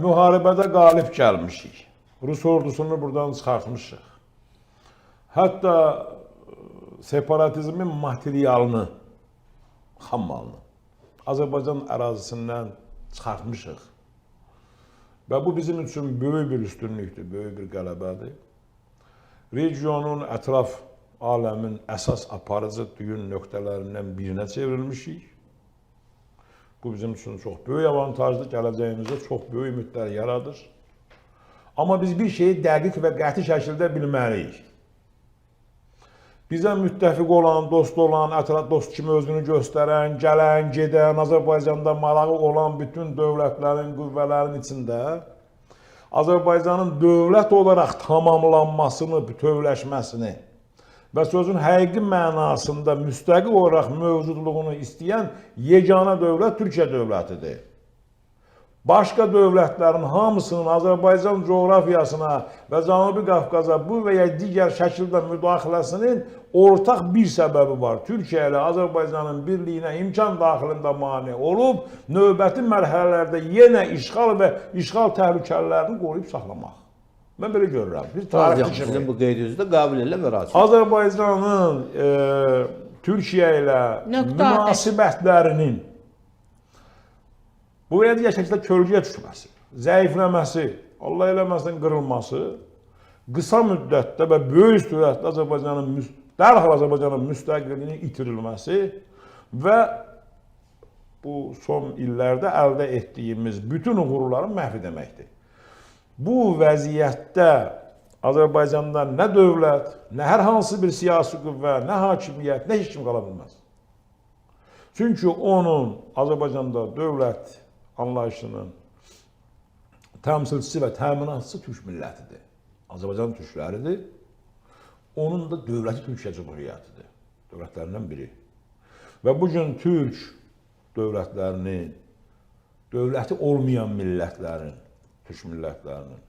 müharibədə qalib gəlmişik. Rus ordusunu buradan çıxartmışıq. Hətta separatizmin materialını, xammalını Azərbaycan ərazisindən çıxartmışıq. Və bu bizim üçün böyük bir üstünlükdür, böyük bir qələbədir. Regionun, ətraf aləmin əsas aparıcı düyün nöqtələrindən birinə çevrilmişik. Bu bizim üçün çox böyük avantajdır, gələcəyimizdə çox böyük ümidlər yaradır. Amma biz bir şeyi dəqiq və qəti şəkildə bilməliyik. Bizə müttəfiq olan, dost olan, ətraf dost kimi özünü göstərən, gələn, gedən, Azərbaycanda marağı olan bütün dövlətlərin, qüvvələrin içində Azərbaycanın dövlət olaraq tamamlanmasını, bütövləşməsini və sözün həqiqi mənasında müstəqil olaraq mövcudluğunu istəyən yeganə dövlət Türkiyə dövlətidir. Başqa dövlətlərin hamısının Azərbaycan coğrafiyasına və Cənubi Qafqaza bu və ya digər şəkildə müdaxiləsinin ortaq bir səbəbi var. Türkiyə ilə Azərbaycanın birliyinə imkan daxilində mane olub, növbəti mərhələlərdə yenə işğal və işğal təhlükələrini qoruyub saxlamaq. Mən belə görürəm. Bir tarixçi kimi. Sizin bu qeydinizdə qabil elə müraciət. Azərbaycanın Türkiyə ilə münasibətlərinin bu və ya digər şəkildə kölgəyə düşməsi, zəifləməsi, Allah eləməsin qırılması, qısa müddətdə və böyük sürətdə dərhal Azərbaycanın müstəqilliyinin itirilməsi və bu son illərdə əldə etdiyimiz bütün uğurların məhv deməkdir. Bu vəziyyətdə Azərbaycanda nə dövlət, nə hər hansı bir siyasi qüvvə, nə hakimiyyət, nə heç kim qala bilməz. Çünki onun Azərbaycanda dövlət anlayışının təmsilçisi və təminatçısı türk millətidir. Azərbaycan türkləridir. Onun da dövləti Türkiyə Cumhuriyyətidir. Dövlətlərindən biri. Və bugün türk dövlətlərinin, dövləti olmayan millətlərin, türk millətlərinin,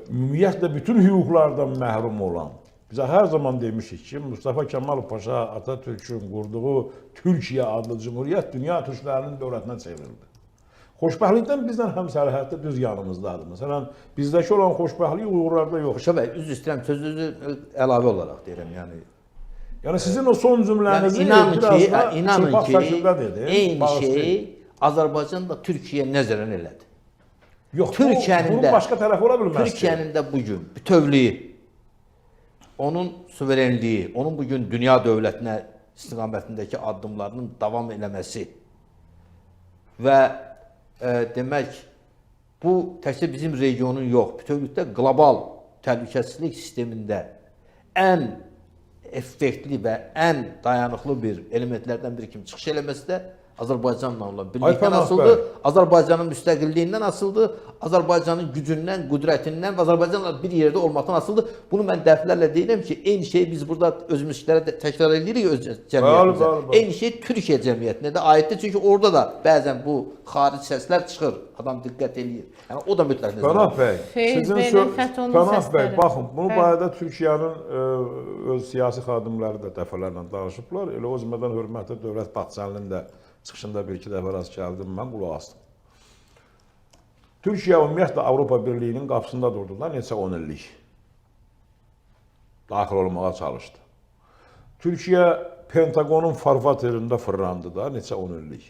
ümumiyyətlə bütün hüquqlardan məhrum olan, bizə hər zaman demişik ki, Mustafa Kemal Paşa Atatürk'ün qurduğu Türkiyə adlı Cumhuriyyət dünya türklərinin dövlətinə çevrildi. Xoşbəxtlikdən bizdən həm sərhəddə düz yanımızdadır. Məsələn, bizdəki olan xoşbəxtlik uğurlarda yox. Paşa bəy, üzr istəyirəm, sözünüzü əlavə olaraq deyirəm. Yəni sizin o son cümlənizi inanın ki, eyni şey Azərbaycan da Türkiyə nəzərən elədi. Yox, bunun başqa tərəfi ola bilməz. Türkiyənin də bugün bütövlüyü, onun suverenliyi, onun bugün dünya dövlətinə istiqamətindəki addımlarının davam eləməsi və demək, bu təkcə bizim regionun yox, bütövlükdə qlobal təhlükəsizlik sistemində ən effektli və ən dayanıqlı bir elementlərdən biri kimi çıxış eləməsi də Azərbaycanla olan birlikdən asıldı, Azərbaycanın müstəqilliyindən asıldı, Azərbaycanın gücündən, qüdrətindən və Azərbaycanla bir yerdə olmaqdan asıldı. Bunu mən dəfələrlə deyirəm ki, eyni şeyi biz burada özümüzlərə təkrar edirik öz cəmiyyətimizə. Eyni şey Türkiyə cəmiyyətinə də aiddir, çünki orada da bəzən bu xarici səslər çıxır, adam diqqət eləyir. Yəni o da mütləq nəzərə. Pənah bəy, Pənah bəy, baxın, bunu barədə Türkiyənin öz siyasi xadimləri də dəfələrlə danışıblar. Elə o cümlədən hörmətli Dövlət Bahçəlinin də çıxışında bir-iki dəfə rast gəldim, mən qulaq asdım. Türkiyə ümumiyyətlə Avropa Birliyinin qapısında durdular neçə 10 illik. Daxil olmağa çalışdı. Türkiyə Pentagonun farvaterində fırlandı da neçə 10 illik.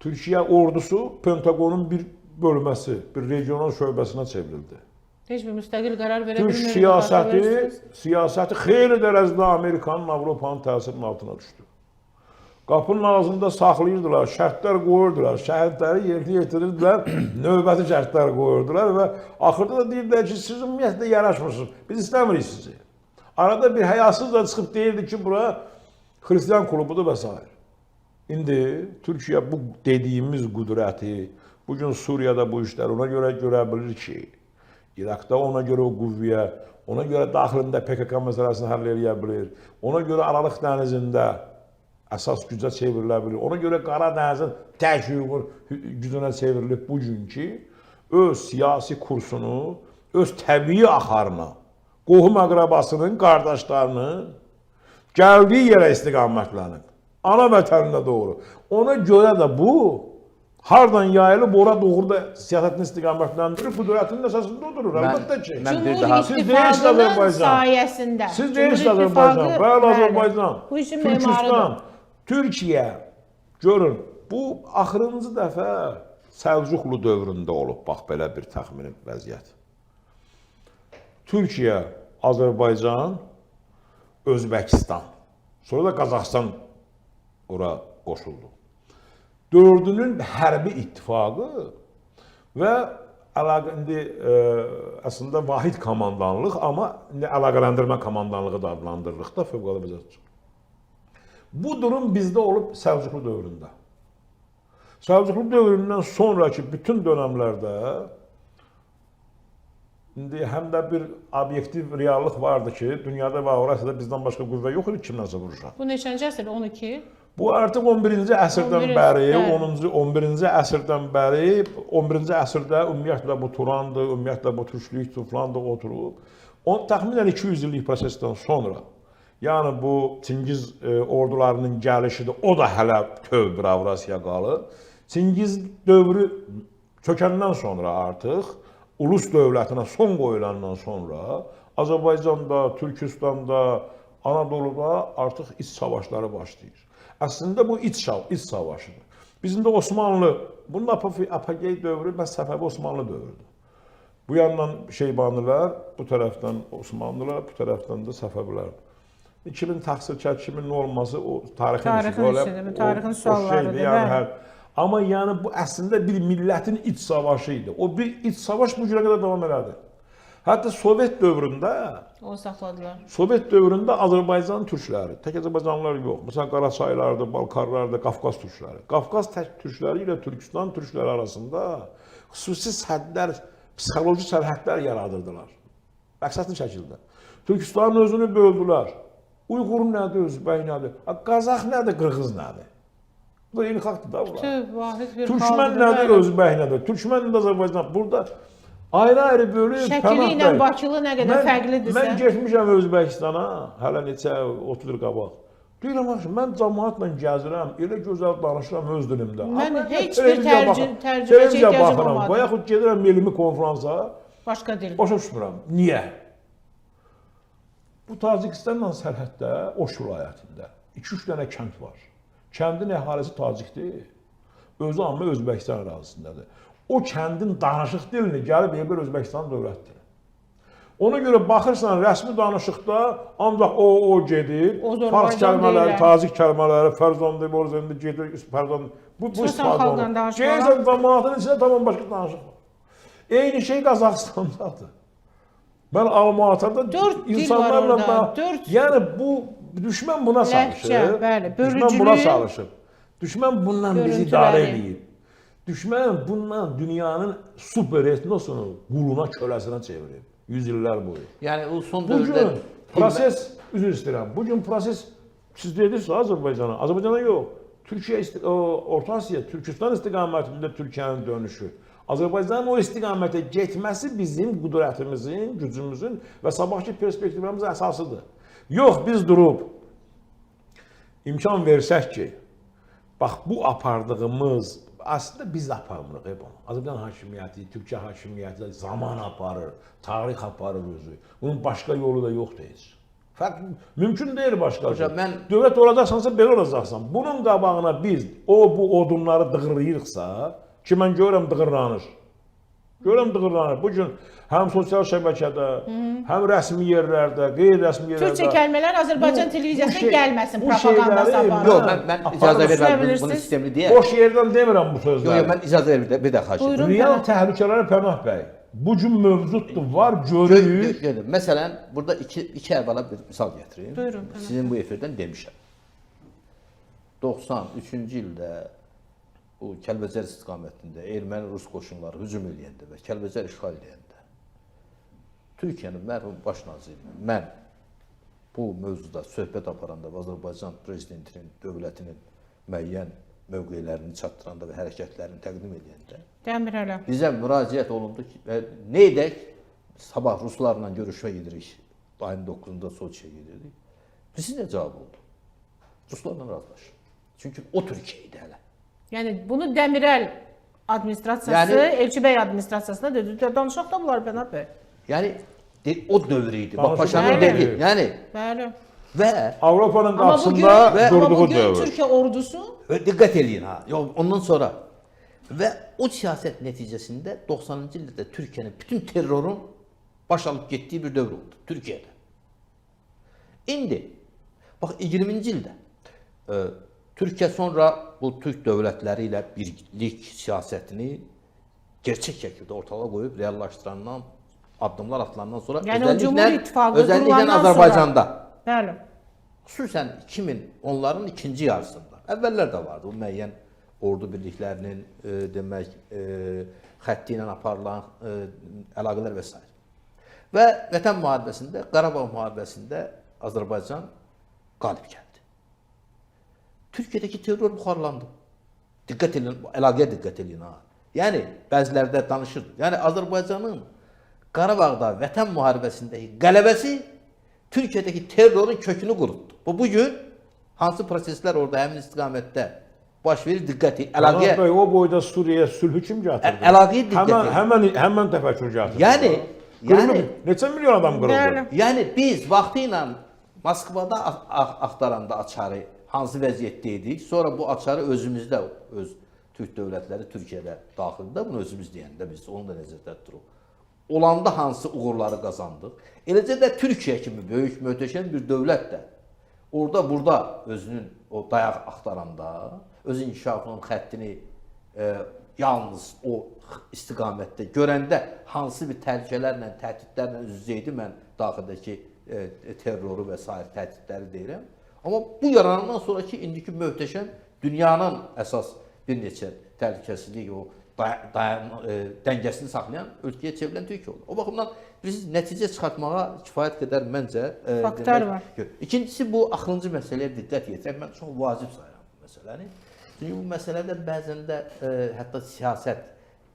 Türkiyə ordusu Pentagonun bir bölməsi, bir regional şöbəsinə çevrildi. Heç bir müstəqil qərar verə bilmir. Türk siyasəti xeyli dərəcədə Amerikanın, Avropanın təsirinin altına düşdü. Qapının ağzında saxlayırdılar, şərtlər qoyurdular, şəhidləri yerinə yetirirdilər, növbəti şərtlər qoyurdular və axırda da deyirdilər ki, siz ümumiyyətlə yanaşmırsınız, biz istəmirik sizi. Arada bir həyasız da çıxıb deyirdi ki, bura Xristiyan klubudur və s. İndi Türkiyə bu dediyimiz qüdrəti, bugün Suriyada bu işlər ona görə görə bilir ki, İraqda ona görə o qüvvəyə, ona görə daxilində PKK məsələsini həll edə bilir, ona görə Aralıq dənizində əsas gücə çevrilə bilir. Ona görə Qara dənizin tək gücünə çevrilib bugünkü öz siyasi kursunu, öz təbii axarını, qohum əqrabasının, qardaşlarının gəldiyi yerə istiqamətlənib. Ana vətəninə doğru. Ona görə də bu Hardan yayılıb ora doğru da siyasətin istiqamətləndirir, qüdrətinin əsasında oturur. Əlbəttə ki. Mən bir Cumhur daha- Siz deyirsiniz İttifaqının Azərbaycan. sayəsində. Siz Cumhur deyirsiniz İttifaqı, Azərbaycan, bəli Azərbaycan, Bu işin Türkistan, memarıdır. Türkiyə, görün, bu axırıncı dəfə Səlcuqlu dövründə olub, bax belə bir təxmini vəziyyət. Türkiyə, Azərbaycan, Özbəkistan, sonra da Qazaxıstan ora qoşuldu. Dördünün hərbi ittifaqı və indi əslində vahid komandanlıq, amma indi əlaqələndirmə komandanlığı da adlandırırıq da fövqəladə vəziyyət. Bu durum bizdə olub Səlcuqlu dövründə. Səlcuqlu dövründən sonraki bütün dönəmlərdə indi həm də bir obyektiv reallıq vardı ki, dünyada və Avrasiyada bizdən başqa qüvvə yox idi, kimləsə vuracaq. Bu neçənci əsr? 12. Bu artıq 11-ci əsrdən 11-ci, bəri, bəli. 11-ci əsrdən bəri, 11-ci əsrdə ümumiyyətlə bu Turandı, ümumiyyətlə bu türkçülük tuflandı, oturub. Təxminən 200 illik prosesdən sonra, yəni bu Çingiz ordularının gəlişidir, o da hələ töv bir Avrasiya qalır. Çingiz dövrü çökəndən sonra artıq, ulus dövlətinə son qoyulandan sonra Azərbaycanda, Türkistanda, Anadoluda artıq iç savaşları başlayır. Əslində bu iç savaşıdır. Bizim də Osmanlı, bunun apogey dövrü məhz Səfəvi Osmanlı dövrüdür. Bu yandan Şeybanilər, bu tərəfdən Osmanlılar, bu tərəfdən də Səfəvilər. Kimin təqsirkar, kimin olması o tarixin işidir, tarixin suallarıdır. Amma yəni bu əslində bir millətin iç savaşı idi. O bir iç savaş bu günə qədər davam elədi. Hətta Sovet dövründə Onu saxladılar. Sovet dövründə Azərbaycan türkləri, tək Azərbaycanlılar yox. Məsələn, Qaraçaylardı, Balkarlardı, Qafqaz türkləri. Qafqaz türkləri ilə Türkistan türkləri arasında xüsusi sədlər, psixoloji sərhədlər yaradırdılar. Məqsədli şəkildə. Türkistanın özünü böldülər. Uyğur nədir, Özbək nədir? Qazax nədir, Qırğız nədir? Bu da yeni xalqdır da bunlar. Vahid bir Türkmen nədir, Özbək nədir? Türkmen də Azərbaycan. Burada ayrı-ayrı bölüb, şəkili ilə Bakılı nə qədər fərqlidirsə. Mən getmişəm Özbəkistana, hələ neçə 30 il qabaq. Deyirəm, mən cəmaatla gəzirəm, elə gözəl danışıram öz dilimdə. Mən heç bir tərcüməçi ehtiyacım olmadı. Və yaxud gedirəm elmi konfransa, başqa dil. başa düşmürəm. Niyə? Bu Tacikistanla sərhəddə, Oş vilayətində 2-3 dənə kənd var. Kəndin əhalisi Tacikdir, özü amma Özbəkistan ərazisindədir. O kəndin danışıq dilini gəlib elbir Özbəkistan dövlətdir. Ona görə baxırsan, rəsmi danışıqda ancaq o gedir, fars kəlmələri, Tacik kəlmələri, Fərzonda, Borzanda gedir, Fərzonda, bu istifadədir. Gəlirsən, cəmaatın içində tamam başqa danışıq var. Eyni şey Qazaxıstandadır. Mən Almatada insanlarla da, yəni bu düşmən buna çalışır. Düşmən buna çalışır. Düşmən bundan bizi idarə edir. Düşmən bundan dünyanın super etnosunu quluna, köləsinə çevirir. 100 illər boyu. Yəni o son dövrdə dövrdə proses, üzr istəyirəm. Bu gün proses siz deyirsiniz Azərbaycana. Azərbaycana yox. Türkiyə, Orta Asiya, Türkistan istiqamətində Türkiyənin dönüşü. Azərbaycanın o istiqamətə getməsi bizim qüdrətimizin, gücümüzün və sabahki perspektivimizin əsasıdır. Yox, biz durub imkan versək ki, bax bu apardığımız, aslında biz aparmırıq bunu. Azərbaycan hakimiyyəti, Türkiyə hakimiyyəti zaman aparır, tarix aparır özü. Bunun başqa yolu da yoxdur heç. Mümkün deyil başqa. Dövlət olacaqsansa belə olacaqsan. Bunun qabağına biz bu odunları dığırlayırıqsa, ki mən görürəm dığırlanır. Görürəm dığırlanır. Bu gün həm sosial şəbəkədə, həm rəsmi yerlərdə, qeyri-rəsmi yerlərdə. Türkçə kəlmələr Azərbaycan televiziyasına gəlməsin propagandası aparır. Yox, mən icazə verməm bunu sistemli deyə. Boş yerdən demirəm bu sözləri. Yox, mən icazə verməm, bir də xahiş edirəm. Real təhlükələri Pənah bəy. Bu gün mövcuddur, var, görürük. Məsələn, burada iki əvvəla bir misal gətireyim. Buyurun. Sizin bu efirdən demişəm. 93-cü ildə o Kəlbəcər istiqamətində erməni-rus qoşunları hücum eləyəndə və Kəlbəcər işğal edəndə Türkiyənin mərhum baş naziri mən bu mövzuda söhbət aparanda və Azərbaycan prezidentinin, dövlətinin müəyyən mövqelərini çatdıranda və hərəkətlərini təqdim edəndə bizə müraciət olundu ki, nə edək? Sabah ruslarla görüşmə gedirik. Ayın 9-da Soçiyə gedirdik. Bizim də cavab oldu. Ruslarla razılaşın. Çünki o Türkiyə idi hələ. Yəni bunu Dəmirəl administrasiyası, Yəni- Elçi bəy administrasiyasına dedi, danışaq da bunlar Pənah bəy. Yəni o dövr idi. Bax Danışıq Paşanın dövr. dedi. Yəni Bəli. və Avropanın Amma bugün, qapısında amma durduğu bugün dövr. Türkiyə ordusu diqqət eləyin ha. Yox, ondan sonra və o siyasət nəticəsində 90-cı ildə Türkiyənin bütün terrorun baş alıb getdiyi bir dövr oldu Türkiyədə. İndi bax 20-ci ildə Türkiyə sonra bu Türk dövlətləri ilə birlik siyasətini gerçək şəkildə ortalığa qoyub reallaşdırandan addımlar atılandan sonra Yəni o Cumhur İttifaqı qurulandan Azərbaycanda bəli. xüsusən 2010-ların ikinci yarısında əvvəllər də vardı bu müəyyən ordu birliklərinin demək xətti ilə aparılan əlaqələr və s. Və Vətən müharibəsində, Qarabağ müharibəsində Azərbaycan qalib gəldi. Türkiyədəki terror buxarlandı. Diqqət edin, əlaqəyə diqqət edin ha. Yəni bəzilərdə danışırdı. Yəni Azərbaycanın Qarabağda Vətən müharibəsindəki qələbəsi Türkiyədəki terrorun kökünü qurutdu. Bu gün hansı proseslər orada həmin istiqamətdə baş verir, diqqət edin. Əlaqəyə Bəy, o boyda Suriyaya sülhü kim gətirdi? əlaqəyə diqqət edin. Həmən təfəkkür gətirdi. Yəni Neçə milyon adam qırıldı? Bəli. Yəni biz vaxtı ilə Moskvada axtaranda açarı hansı vəziyyətdə idik, sonra bu açarı özümüzdə, öz Türk dövlətləri Türkiyədə daxilində bunu özümüz deyəndə biz onu da nəzərdə tuturuq. Olanda hansı uğurları qazandıq. Eləcə də Türkiyə kimi böyük, möhtəşəm bir dövlət də orada, burada özünün o dayaq axtaranda, öz inkişafının xəttini yalnız o istiqamətdə görəndə hansı bir təhlükələrlə, təhdidlərlə üz-üzə idi mən daxildəki terroru və sair təhdidləri deyirəm. Amma bu yaranandan sonraki indiki möhtəşəm dünyanın əsas bir neçə təhlükəsizlik, o dəngəsini saxlayan ölkəyə çevrilən Türkiyə olur. O baxımdan biz nəticə çıxartmağa kifayət qədər məncə Faktlar var. İkincisi bu axırıncı məsələyə diqqət yetirək. Mən çox vacib sayıram bu məsələni. Çünki bu məsələdə bəzən də hətta siyasət,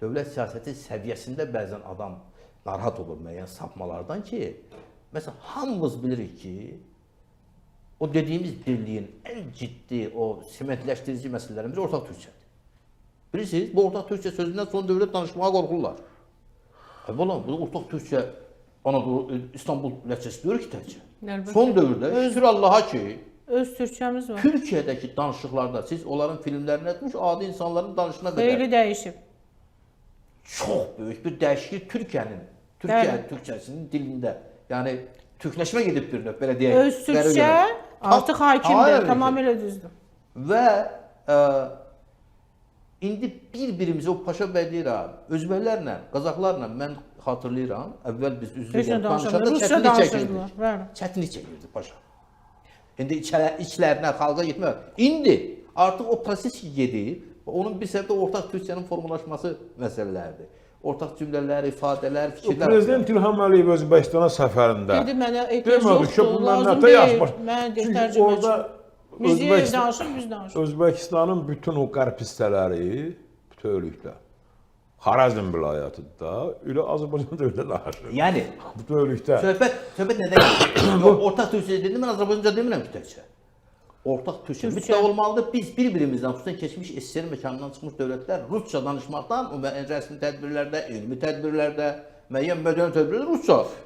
dövlət siyasəti səviyyəsində bəzən adam narahat olur müəyyən sapmalardan ki, məsələn, hamımız bilirik ki, o dediyimiz birliyin ən ciddi, o sementləşdirici məsələlərin biri ortaq Türkçədir. Bilirsiniz, bu ortaq Türkçə sözündən son dövrdə danışmağa qorxurlar. Oğlum, bu ortaq Türkçə Anadolu, İstanbul ləhcəsi deyir ki, təkcə. Əlbəttə. Son dövrdə şükür Allaha ki, Öz Türkçəmiz var. Türkiyədəki danışıqlarda siz onların filmlərini etmiş, adi insanların danışına qədər Xeyli dəyişib. çox böyük bir dəyişiklik Türkiyənin, Türkiyə Türkçəsinin dilində. Yəni türkləşmə gedib bir növ, belə deyək. Öz Türkçə artıq hakimdir, tamamilə düzdür. Və indi bir-birimizi o Paşa bəy deyir ha, özbəklərlə, qazaxlarla mən xatırlayıram, əvvəl biz Türkçə danışanda danışanda Rusça çətinlik danışırdılar. çəkirdik. Bəli. Çətinlik çəkirdi Paşa. İndi içlərinə, xalqa getmək. İndi artıq o proses gedir. Onun bir səbəbi də ortaq Türkçənin formalaşması məsələləridir. Ortaq cümlələr, ifadələr, fikirlər. Prezident İlham Əliyev Özbəkistana səfərində Dedi mənə ehtiyac demədi ki, yoxdur, bu lazım məmləkətə deyil. yaşmış. Mən Çünki tərcümə orada Biz danışırıq, biz danışırıq. Özbəkistanın bütün o qərb hissələri bütövlükdə Xarazm vilayətində elə Azərbaycan dövləti danışır. Yəni Bütövlükdə. söhbət nədən gedir? Ortaq Türkçə dedim, mən Azərbaycanca demirəm ki, təkcə. Ortaq Türkçə mütləq olmalıdır. Biz bir-birimizdən, xüsusən keçmiş SSR məkanından çıxmış dövlətlər Rusça danışmaqdan, o rəsmi tədbirlərdə, elmi tədbirlərdə, müəyyən mədəni tədbirlərdə Rusça